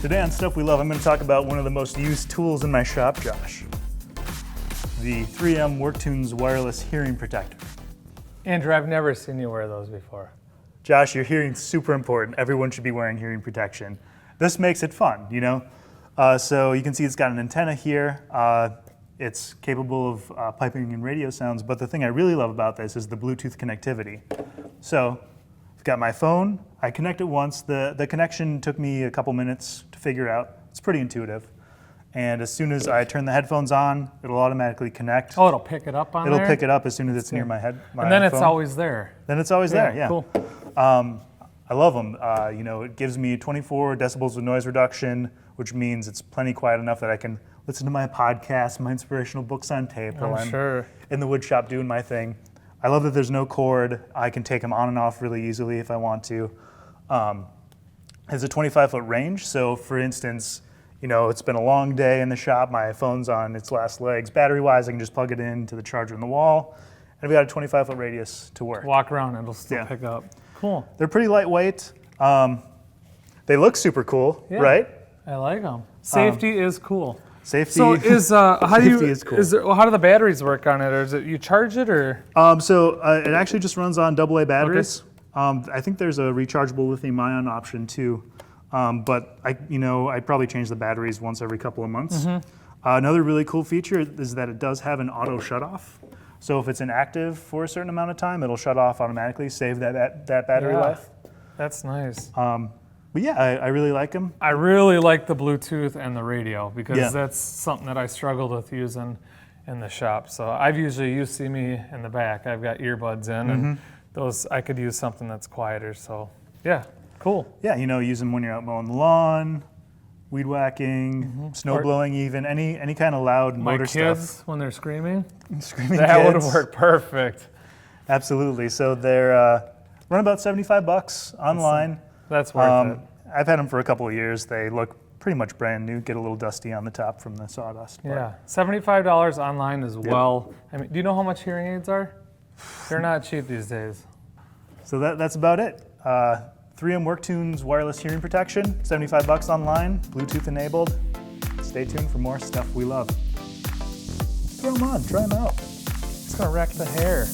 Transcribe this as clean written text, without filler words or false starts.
Today on Stuff We Love, I'm going to talk about one of the most used tools in my shop, Josh. The 3M Worktunes wireless hearing protector. Andrew, I've never seen you wear those before. Josh, your hearing's super important. Everyone should be wearing hearing protection. This makes it fun, you know? So you can see it's got an antenna here. It's capable of piping in radio sounds, but the thing I really love about this is the Bluetooth connectivity. So I've got my phone, I connect it once. The connection took me a couple minutes to figure out. It's pretty intuitive. And as soon as I turn the headphones on, it'll automatically connect. Oh, it'll pick it up on there? It'll pick it up as soon as it's near my head. And then it's phone. always there. Then it's always there, yeah. Cool. I love them. You know, it gives me 24 decibels of noise reduction, which means it's plenty quiet enough that I can listen to my podcast, my inspirational books on tape while I'm in the wood shop doing my thing. I love that there's no cord. I can take them on and off really easily if I want to. Has a 25-foot range, so for instance, you know, it's been a long day in the shop, my phone's on its last legs. Battery-wise, I can just plug it into the charger in the wall, and I've got a 25-foot radius to work. Walk around and it'll still pick up. Cool. They're pretty lightweight. They look super cool, right? I like them. Safety is cool. Safety. So is how do you is cool. how do the batteries work on it, or is it you charge it, or? So it actually just runs on AA batteries. Okay. I think there's a rechargeable lithium-ion option too, but I'd probably change the batteries once every couple of months. Mm-hmm. Another really cool feature is that it does have an auto shut-off. So if it's inactive for a certain amount of time, it'll shut off automatically, save that battery life. That's nice. But yeah, I really like them. I really like the Bluetooth and the radio because that's something that I struggled with using in the shop. So you see me in the back, I've got earbuds in, and those I could use something that's quieter. So yeah, cool. Yeah, you know, use them when you're out mowing the lawn, weed whacking, snow blowing, even any kind of loud motor stuff. My kids when they're screaming, that would work perfect. Absolutely. So they're run about $75 online. That's worth it. I've had them for a couple of years. They look pretty much brand new. Get a little dusty on the top from the sawdust. Yeah, $75 online as well. I mean, do you know how much hearing aids are? They're not cheap these days. So that's about it. 3M Worktunes wireless hearing protection, $75 online, Bluetooth enabled. Stay tuned for more Stuff We Love. Throw them on, try them out. It's gonna wreck the hair.